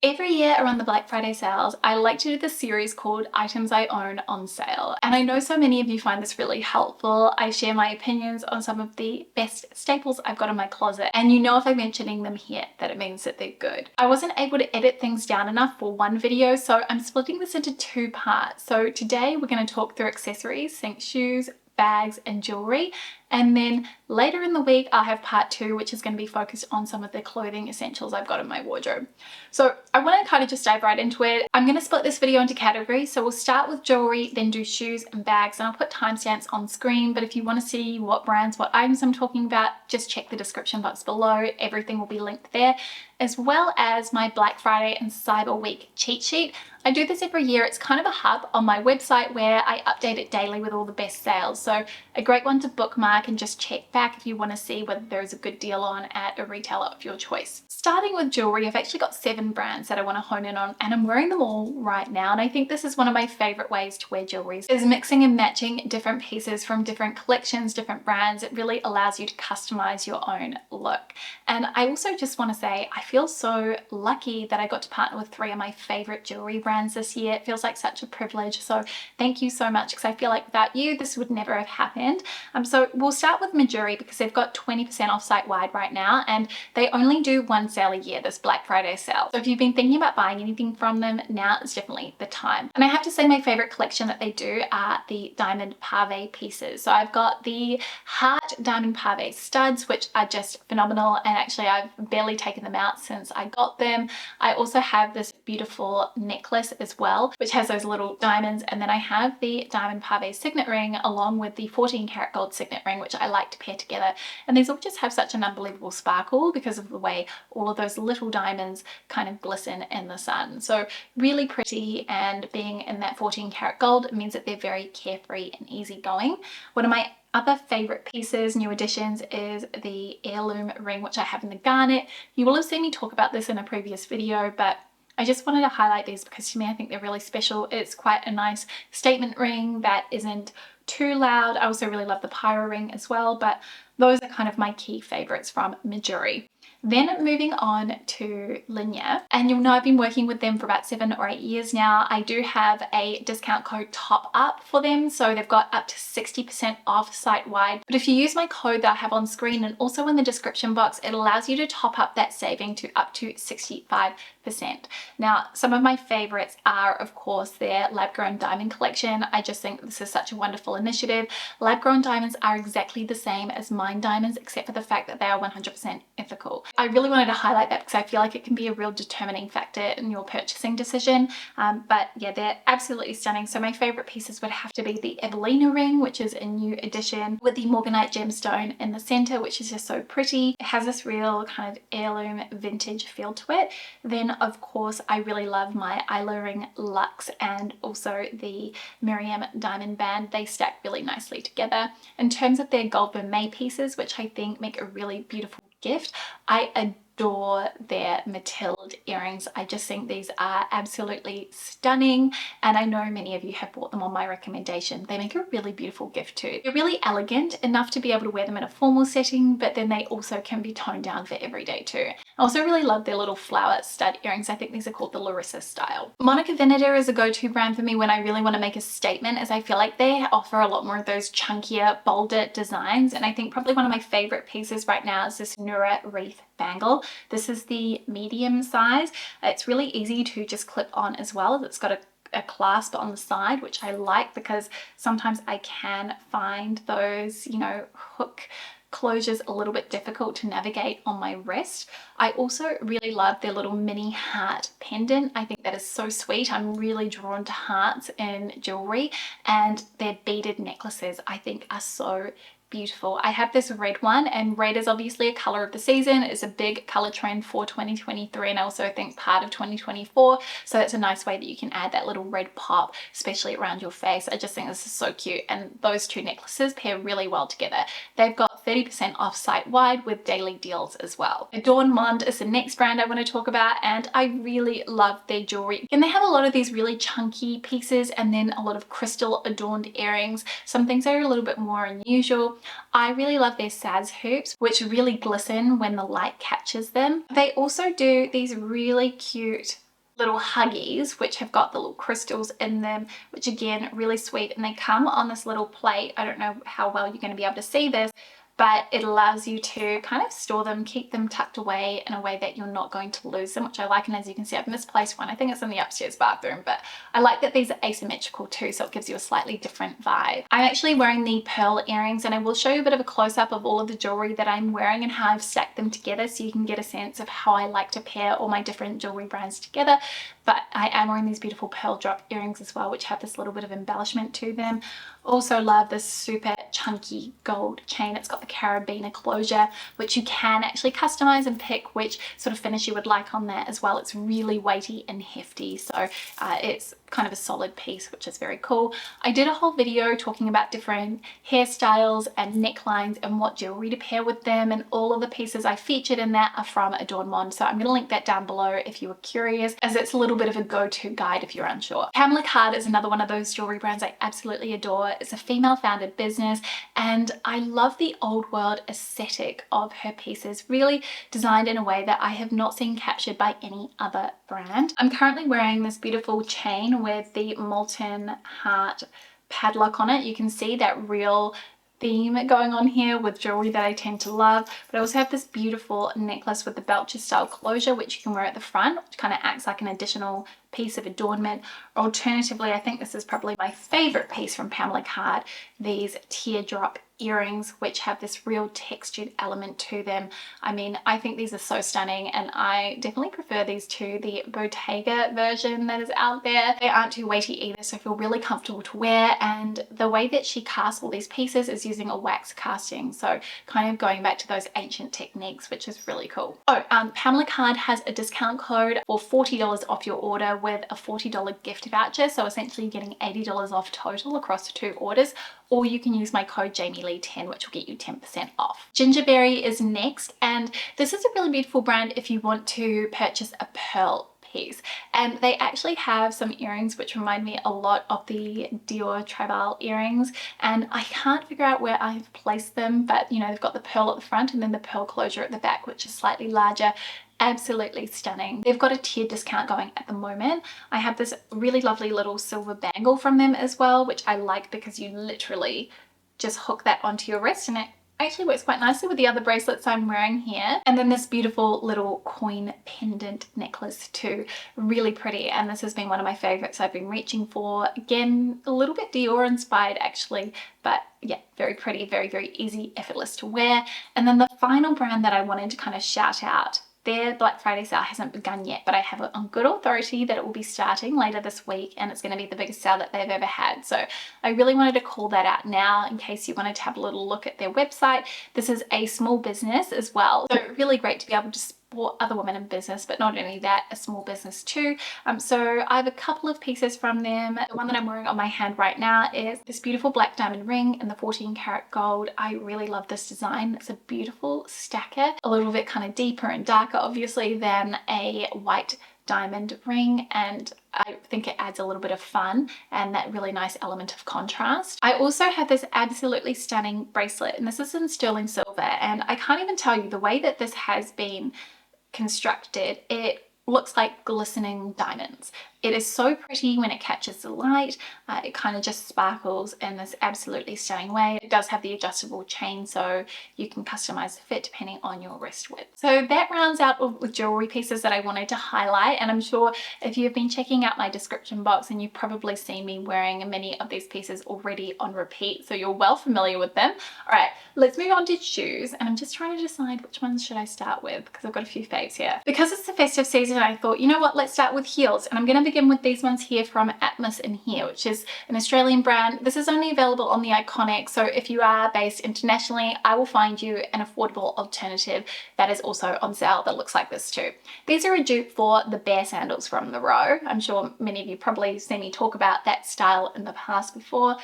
Every year around the Black Friday sales, I like to do this series called Items I Own on Sale. And I know so many of you find this really helpful. I share my opinions on some of the best staples I've got in my closet. And you know if I'm mentioning them here, that it means that they're good. I wasn't able to edit things down enough for one video, so I'm splitting this into two parts. So today we're going to talk through accessories, think shoes, bags and jewelry, and then later in the week I'll have part two, which is going to be focused on some of the clothing essentials I've got in my wardrobe. So I want to kind of just dive right into it. I'm going to split this video into categories, so we'll start with jewelry, then do shoes and bags, and I'll put timestamps on screen, but if you want to see what brands, what items I'm talking about, just check the description box below. Everything will be linked there, as well as my Black Friday and Cyber Week cheat sheet. I do this every year. It's kind of a hub on my website where I update it daily with all the best sales. So a great one to bookmark and just check back if you want to see whether there is a good deal on at a retailer of your choice. Starting with jewelry, I've actually got 7 brands that I want to hone in on, and I'm wearing them all right now. And I think this is one of my favorite ways to wear jewelry, is mixing and matching different pieces from different collections, different brands. It really allows you to customize your own look. And I also just want to say, I feel so lucky that I got to partner with 3 of my favorite jewelry brands this year. It feels like such a privilege. So thank you so much, because I feel like without you, this would never have happened. So we'll start with Jewellery because they've got 20% off site-wide right now, and they only do one sale a year, this Black Friday sale. So if you've been thinking about buying anything from them, now is definitely the time. And I have to say my favorite collection that they do are the diamond pave pieces. So I've got the heart diamond pave studs, which are just phenomenal, and actually I've barely taken them out since I got them. I also have this beautiful necklace as well, which has those little diamonds, and then I have the diamond pave signet ring along with the 14 karat gold signet ring, which I like to pair together. And these all just have such an unbelievable sparkle because of the way all of those little diamonds kind of glisten in the sun. So really pretty, and being in that 14 karat gold means that they're very carefree and easygoing. One of my other favorite pieces, new additions, is the heirloom ring, which I have in the garnet. You will have seen me talk about this in a previous video, but I just wanted to highlight these because to me I think they're really special. It's quite a nice statement ring that isn't too loud. I also really love the pyro ring as well, but those are kind of my key favorites from Jewellery. Then moving on to Linjer, and you'll know I've been working with them for about 7 or 8 years now. I do have a discount code top up for them, so they've got up to 60% off site-wide. But if you use my code that I have on screen and also in the description box, it allows you to top up that saving to up to 65%. Now, some of my favorites are, of course, their lab-grown diamond collection. I just think this is such a wonderful initiative. Lab-grown diamonds are exactly the same as mine diamonds, except for the fact that they are 100% ethical. I really wanted to highlight that because I feel like it can be a real determining factor in your purchasing decision. But yeah, they're absolutely stunning. So my favorite pieces would have to be the Evelina ring, which is a new addition with the morganite gemstone in the center, which is just so pretty. It has this real kind of heirloom vintage feel to it. Then of course, I really love my Isla ring luxe and also the Miriam diamond band. They stack really nicely together. In terms of their gold vermeil pieces, which I think make a really beautiful gift, I adore their Mathilde earrings. I just think these are absolutely stunning, and I know many of you have bought them on my recommendation. They make a really beautiful gift too. They're really elegant enough to be able to wear them in a formal setting, but then they also can be toned down for everyday too. I also really love their little flower stud earrings. I think these are called the Larissa style. Monica Veneta is a go-to brand for me when I really want to make a statement, as I feel like they offer a lot more of those chunkier, bolder designs, and I think probably one of my favorite pieces right now is this Nura wreath bangle. This is the medium size. It's really easy to just clip on as well. It's got a clasp on the side, which I like because sometimes I can find those, you know, hook closures a little bit difficult to navigate on my wrist. I also really love their little mini heart pendant. I think that is so sweet. I'm really drawn to hearts in jewelry, and their beaded necklaces I think are so beautiful. I have this red one, and red is obviously a color of the season. It's a big color trend for 2023, and I also think part of 2024, so it's a nice way that you can add that little red pop, especially around your face. I just think this is so cute, and those two necklaces pair really well together. They've got 30% off site-wide with daily deals as well. Adorn Monde is the next brand I want to talk about, and I really love their jewelry. And they have a lot of these really chunky pieces and then a lot of crystal adorned earrings. Some things are a little bit more unusual. I really love their Saz hoops, which really glisten when the light catches them. They also do these really cute little huggies, which have got the little crystals in them, which again, really sweet. And they come on this little plate. I don't know how well you're going to be able to see this, but it allows you to kind of store them, keep them tucked away in a way that you're not going to lose them, which I like. And as you can see, I've misplaced one. I think it's in the upstairs bathroom, but I like that these are asymmetrical too, so it gives you a slightly different vibe. I'm actually wearing the pearl earrings, and I will show you a bit of a close-up of all of the jewelry that I'm wearing and how I've stacked them together so you can get a sense of how I like to pair all my different jewelry brands together. But I am wearing these beautiful pearl drop earrings as well, which have this little bit of embellishment to them. Also love this super chunky gold chain. It's got the carabiner closure, which you can actually customize and pick which sort of finish you would like on that as well. It's really weighty and hefty, so it's kind of a solid piece, which is very cool. I did a whole video talking about different hairstyles and necklines and what jewelry to pair with them, and all of the pieces I featured in that are from Adorn Monde, so I'm going to link that down below if you were curious, as it's a little bit of a go-to guide if you're unsure. Pamela Card is another one of those jewelry brands I absolutely adore. It's a female founded business, and I love the old world aesthetic of her pieces, really designed in a way that I have not seen captured by any other brand. I'm currently wearing this beautiful chain with the molten heart padlock on it. You can see that real theme going on here with jewelry that I tend to love, but I also have this beautiful necklace with the Belcher style closure, which you can wear at the front, which kind of acts like an additional piece of adornment. Alternatively, I think this is probably my favorite piece from Pamela Card, these teardrop earrings, which have this real textured element to them. I mean, I think these are so stunning, and I definitely prefer these to the Bottega version that is out there. They aren't too weighty either, so feel really comfortable to wear, and the way that she casts all these pieces is using a wax casting, so kind of going back to those ancient techniques, which is really cool. Pamela Card has a discount code for $40 off your order with a $40 gift voucher, so essentially you're getting $80 off total across the 2 orders, or you can use my code JamieLee10, which will get you 10% off. Gingerberry is next, and this is a really beautiful brand if you want to purchase a pearl piece, and they actually have some earrings which remind me a lot of the Dior Tribal earrings, and I can't figure out where I've placed them, but you know, they've got the pearl at the front and then the pearl closure at the back, which is slightly larger. Absolutely stunning. They've got a tier discount going at the moment. I have this really lovely little silver bangle from them as well, which I like because you literally just hook that onto your wrist, and it actually works quite nicely with the other bracelets I'm wearing here. And then this beautiful little coin pendant necklace too, really pretty, and this has been one of my favorites I've been reaching for. Again, a little bit Dior inspired actually, but yeah, very pretty, very, very easy, effortless to wear. And then the final brand that I wanted to kind of shout out, their Black Friday sale hasn't begun yet, but I have it on good authority that it will be starting later this week, and it's going to be the biggest sale that they've ever had. So I really wanted to call that out now in case you wanted to have a little look at their website. This is a small business as well, so really great to be able to support other women in business, but not only that, a small business too. So I have a couple of pieces from them. The one that I'm wearing on my hand right now is this beautiful black diamond ring in the 14 karat gold. I really love this design. It's a beautiful stacker, a little bit kind of deeper and darker obviously than a white diamond ring, and I think it adds a little bit of fun and that really nice element of contrast. I also have this absolutely stunning bracelet, and this is in sterling silver, and I can't even tell you the way that this has been constructed. It looks like glistening diamonds. It is so pretty when it catches the light. It kind of just sparkles in this absolutely stunning way. It does have the adjustable chain, so you can customize the fit depending on your wrist width. So that rounds out all the jewelry pieces that I wanted to highlight, and I'm sure if you've been checking out my description box, and you've probably seen me wearing many of these pieces already on repeat, so you're well familiar with them. All right, let's move on to shoes, and I'm just trying to decide which ones should I start with because I've got a few faves here. Because it's the festive season, I thought, you know what, let's start with heels, and I'm going to begin with these ones here from Atmos in Here, which is an Australian brand. This is only available on the Iconic, so if you are based internationally, I will find you an affordable alternative that is also on sale that looks like this too. These are a dupe for the Bear sandals from the Row. I'm sure many of you probably seen me talk about that style in the past before.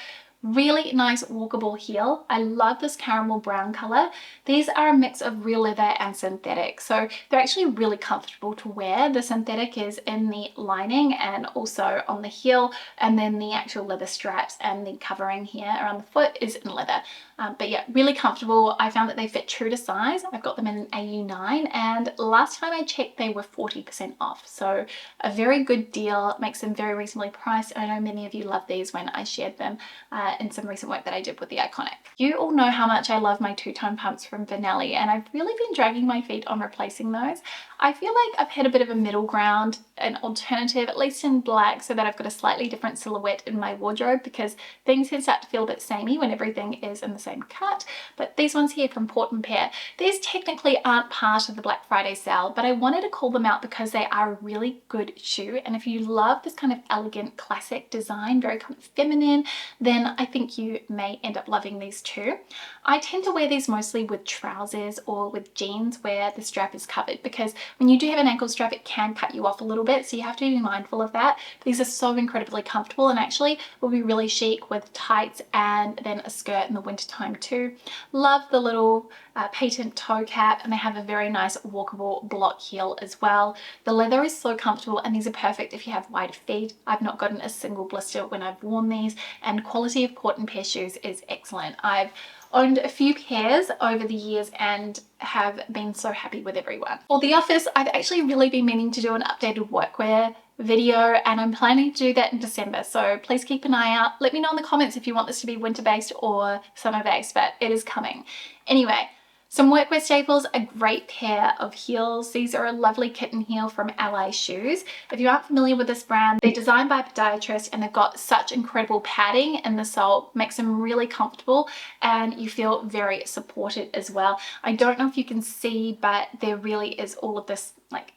Really nice walkable heel. I love this caramel brown color. These are a mix of real leather and synthetic, so they're actually really comfortable to wear. The synthetic is in the lining and also on the heel, and then the actual leather straps and the covering here around the foot is in leather. But yeah, really comfortable. I found that they fit true to size. I've got them in an AU9, and last time I checked they were 40% off, so a very good deal. Makes them very reasonably priced. I know many of you love these when I shared them in some recent work that I did with the Iconic. You all know how much I love my two-tone pumps from Vanelli, and I've really been dragging my feet on replacing those. I feel like I've hit a bit of a middle ground, an alternative, at least in black, so that I've got a slightly different silhouette in my wardrobe, because things can start to feel a bit samey when everything is in the same cut. But these ones here from Port and Pear, these technically aren't part of the Black Friday sale, but I wanted to call them out because they are a really good shoe, and if you love this kind of elegant classic design, very kind of feminine, then I think you may end up loving these too. I tend to wear these mostly with trousers or with jeans where the strap is covered, because when you do have an ankle strap it can cut you off a little bit, so you have to be mindful of that. These are so incredibly comfortable and actually will be really chic with tights and then a skirt in the winter time too. Love the little patent toe cap, and they have a very nice walkable block heel as well. The leather is so comfortable, and these are perfect if you have wide feet. I've not gotten a single blister when I've worn these, and quality of Port and Pear shoes is excellent. I've owned a few pairs over the years and have been so happy with everyone. For the office, I've actually really been meaning to do an updated workwear video, and I'm planning to do that in December, so please keep an eye out. Let me know in the comments if you want this to be winter based or summer based, but it is coming. Anyway, some workwear staples, a great pair of heels. These are a lovely kitten heel from Ally Shoes. If you aren't familiar with this brand, they're designed by a podiatrist, and they've got such incredible padding in the sole, makes them really comfortable, and you feel very supported as well. I don't know if you can see, but there really is all of this like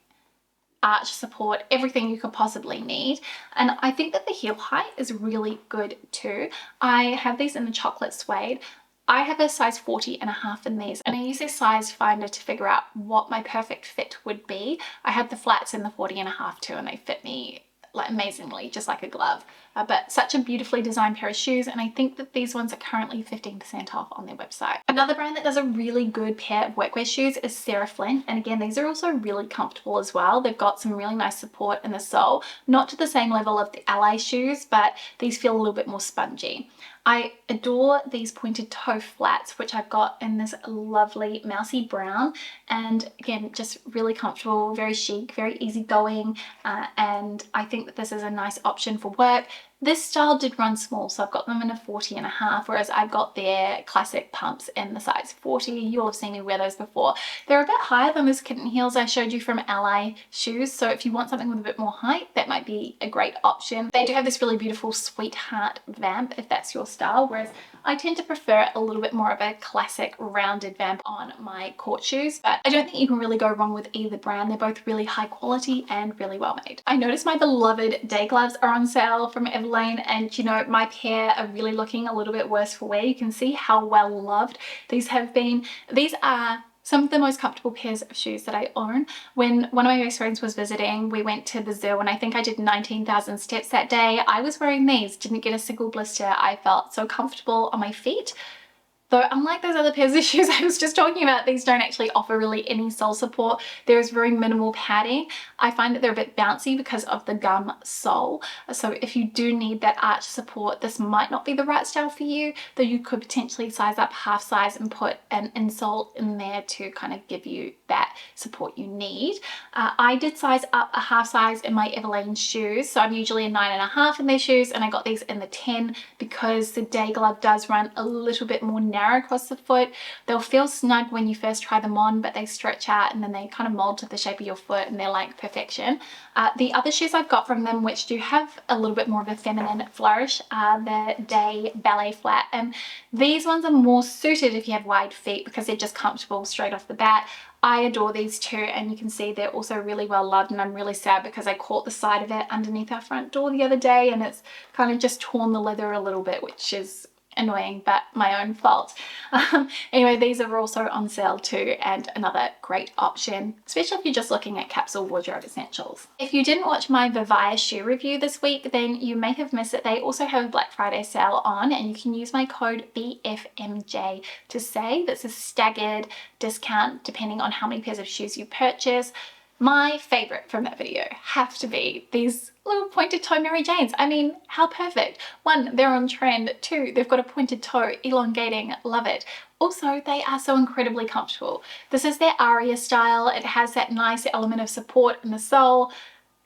arch support, everything you could possibly need. And I think that the heel height is really good too. I have these in the chocolate suede. I have a size 40.5 in these, and I use this size finder to figure out what my perfect fit would be. I have the flats in the 40.5 too, and they fit me like amazingly, just like a glove. But such a beautifully designed pair of shoes, and I think that these ones are currently 15% off on their website. Another brand that does a really good pair of workwear shoes is Sarah Flint, and again these are also really comfortable as well. They've got some really nice support in the sole, not to the same level of the Ally shoes, but these feel a little bit more spongy. I adore these pointed toe flats, which I've got in this lovely mousy brown, and again just really comfortable, very chic, very easygoing, and I think that this is a nice option for work. This style did run small, so I've got them in a 40.5, whereas I've got their classic pumps in the size 40. You'll have seen me wear those before. They're a bit higher than those kitten heels I showed you from Ally Shoes, so if you want something with a bit more height, that might be a great option. They do have this really beautiful sweetheart vamp if that's your style, whereas I tend to prefer a little bit more of a classic rounded vamp on my court shoes, but I don't think you can really go wrong with either brand. They're both really high quality and really well made. I noticed my beloved day gloves are on sale from Evelina, and you know, my pair are really looking a little bit worse for wear. You can see how well loved these have been. These are some of the most comfortable pairs of shoes that I own. When one of my best friends was visiting, we went to the zoo, and I think I did 19,000 steps that day. I was wearing these, didn't get a single blister. I felt so comfortable on my feet. Though unlike those other pairs of shoes I was just talking about, these don't actually offer really any sole support. There is very minimal padding. I find that they're a bit bouncy because of the gum sole. So if you do need that arch support, this might not be the right style for you, though you could potentially size up half size and put an insole in there to kind of give you that support you need. I did size up a half size in my Evelina shoes, so I'm usually a 9.5 in their shoes, and I got these in the 10 because the day glove does run a little bit more narrow across the foot. They'll feel snug when you first try them on, but they stretch out and then they kind of mold to the shape of your foot, and they're like perfection. The other shoes I've got from them, which do have a little bit more of a feminine flourish, are the Day Ballet Flat, and these ones are more suited if you have wide feet because they're just comfortable straight off the bat. I adore these too, and you can see they're also really well loved, and I'm really sad because I caught the side of it underneath our front door the other day and it's kind of just torn the leather a little bit, which is annoying, but my own fault. Anyway, these are also on sale too, and another great option, especially if you're just looking at capsule wardrobe essentials. If you didn't watch my Vivaya shoe review this week, then you may have missed it. They also have a Black Friday sale on, and you can use my code BFMJ to save. It's a staggered discount depending on how many pairs of shoes you purchase. My favorite from that video have to be these little pointed toe Mary Janes. I mean, how perfect. One, they're on trend. Two, they've got a pointed toe, elongating, love it. Also, they are so incredibly comfortable. This is their Aria style. It has that nice element of support in the sole.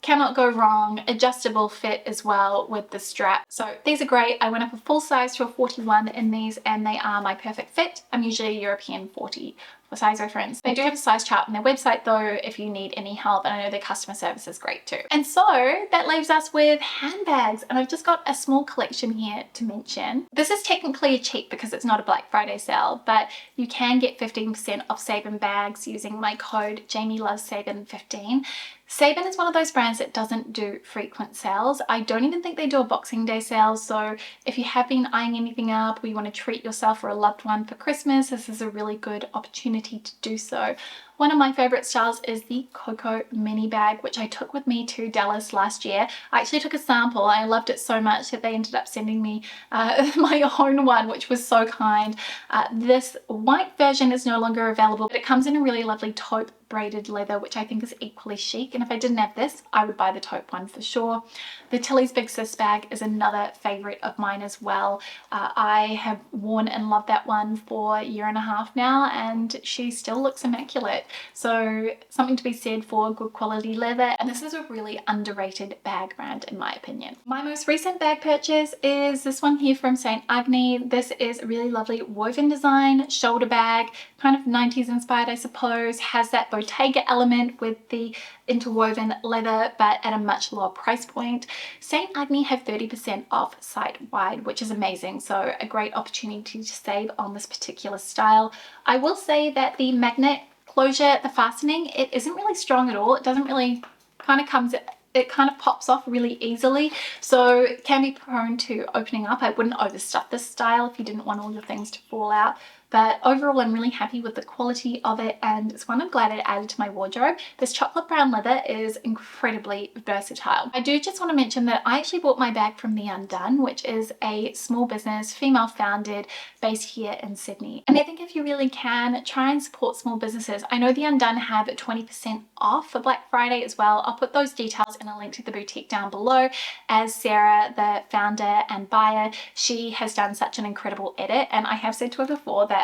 Cannot go wrong. Adjustable fit as well with the strap. So these are great. I went up a full size to a 41 in these, and they are my perfect fit. I'm usually a European 40 for size reference. They do have a size chart on their website though if you need any help, and I know their customer service is great too. And so that leaves us with handbags, and I've just got a small collection here to mention. This is technically a cheap because it's not a Black Friday sale, but you can get 15% off Sabin bags using my code JamieLovesSabin15. Sabin is one of those brands that doesn't do frequent sales. I don't even think they do a Boxing Day sale, so if you have been eyeing anything up or you want to treat yourself or a loved one for Christmas, this is a really good opportunity to do so. One of my favorite styles is the Coco mini bag, which I took with me to Dallas last year. I actually took a sample. I loved it so much that they ended up sending me my own one, which was so kind. This white version is no longer available, but it comes in a really lovely taupe braided leather, which I think is equally chic. And if I didn't have this, I would buy the taupe one for sure. The Tilly's Big Sis bag is another favorite of mine as well. I have worn and loved that one for a year and a half now, and she still looks immaculate. So something to be said for good quality leather, and this is a really underrated bag brand in my opinion. My most recent bag purchase is this one here from St. Agni. This is a really lovely woven design shoulder bag, kind of 90s inspired I suppose, has that Bottega element with the interwoven leather but at a much lower price point. St. Agni have 30% off site-wide, which is amazing, so a great opportunity to save on this particular style. I will say that the magnet closure, the fastening, it isn't really strong at all. It doesn't really, it kind of pops off really easily, so it can be prone to opening up. I wouldn't overstuff this style if you didn't want all your things to fall out. But overall, I'm really happy with the quality of it, and it's one I'm glad I added to my wardrobe. This chocolate brown leather is incredibly versatile. I do just want to mention that I actually bought my bag from The Undone, which is a small business, female founded, based here in Sydney. And I think if you really can, try and support small businesses. I know The Undone have 20% off for Black Friday as well. I'll put those details in a link to the boutique down below, as Sarah, the founder and buyer, she has done such an incredible edit, and I have said to her before that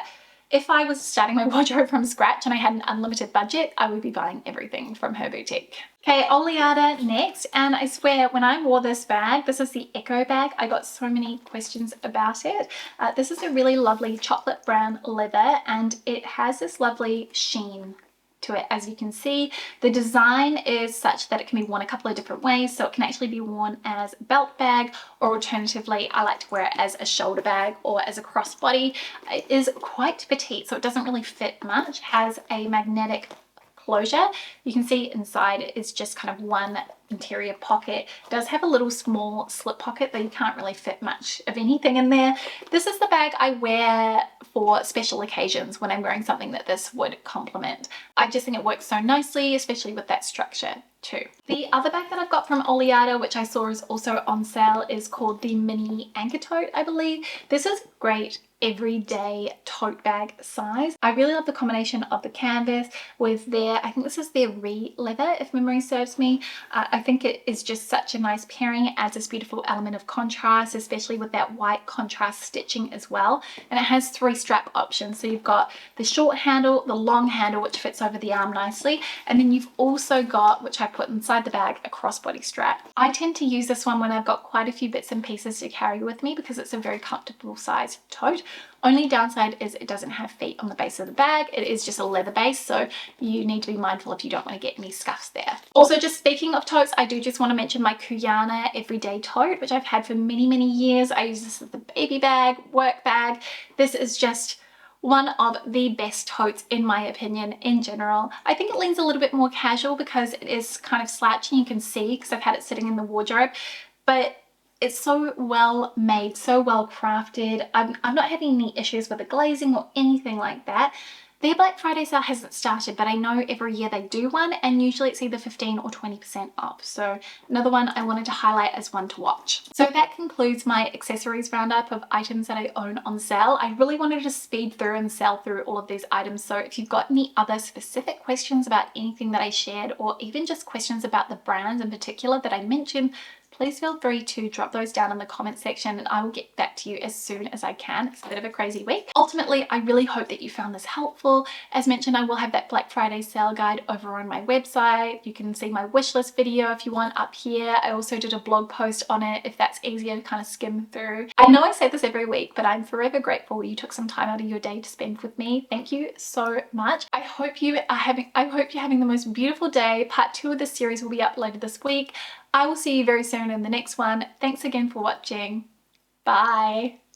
if I was starting my wardrobe from scratch and I had an unlimited budget, I would be buying everything from her boutique. Okay, Oleata next, and I swear when I wore this bag, this is the Echo bag, I got so many questions about it. This is a really lovely chocolate brown leather, and it has this lovely sheen to it. As you can see, the design is such that it can be worn a couple of different ways, so it can actually be worn as a belt bag, or alternatively I like to wear it as a shoulder bag or as a crossbody. It is quite petite, so it doesn't really fit much. Has a magnetic closure. You can see inside is just kind of one interior pocket. It does have a little small slip pocket, though you can't really fit much of anything in there. This is the bag I wear for special occasions when I'm wearing something that this would complement. I just think it works so nicely, especially with that structure too. The other bag that I've got from Oleata, which I saw is also on sale, is called the Mini Anchor Tote, I believe. This is great everyday tote bag size. I really love the combination of the canvas with their, I think this is their leather if memory serves me. I think it is just such a nice pairing. It adds this beautiful element of contrast, especially with that white contrast stitching as well. And it has 3 strap options. So you've got the short handle, the long handle, which fits over the arm nicely. And then you've also got, which I put inside the bag, a crossbody strap. I tend to use this one when I've got quite a few bits and pieces to carry with me because it's a very comfortable size tote. Only downside is it doesn't have feet on the base of the bag. It is just a leather base, so you need to be mindful if you don't want to get any scuffs there. Also, just speaking of totes, I do just want to mention my Kuyana everyday tote, which I've had for many, many years. I use this as the baby bag, work bag. This is just one of the best totes in my opinion in general. I think it leans a little bit more casual because it is kind of slouchy, you can see because I've had it sitting in the wardrobe, but It's so well made, so well crafted. I'm not having any issues with the glazing or anything like that. Their Black Friday sale hasn't started, but I know every year they do one, and usually it's either 15 or 20% off. So another one I wanted to highlight as one to watch. So that concludes my accessories roundup of items that I own on sale. I really wanted to speed through and sell through all of these items. So if you've got any other specific questions about anything that I shared, or even just questions about the brands in particular that I mentioned, please feel free to drop those down in the comment section and I will get back to you as soon as I can. It's a bit of a crazy week. Ultimately, I really hope that you found this helpful. As mentioned, I will have that Black Friday sale guide over on my website. You can see my wish list video if you want up here. I also did a blog post on it if that's easier to kind of skim through. I know I say this every week, but I'm forever grateful you took some time out of your day to spend with me. Thank you so much. I hope you're having the most beautiful day. Part 2 of this series will be uploaded this week. I will see you very soon in the next one. Thanks again for watching. Bye.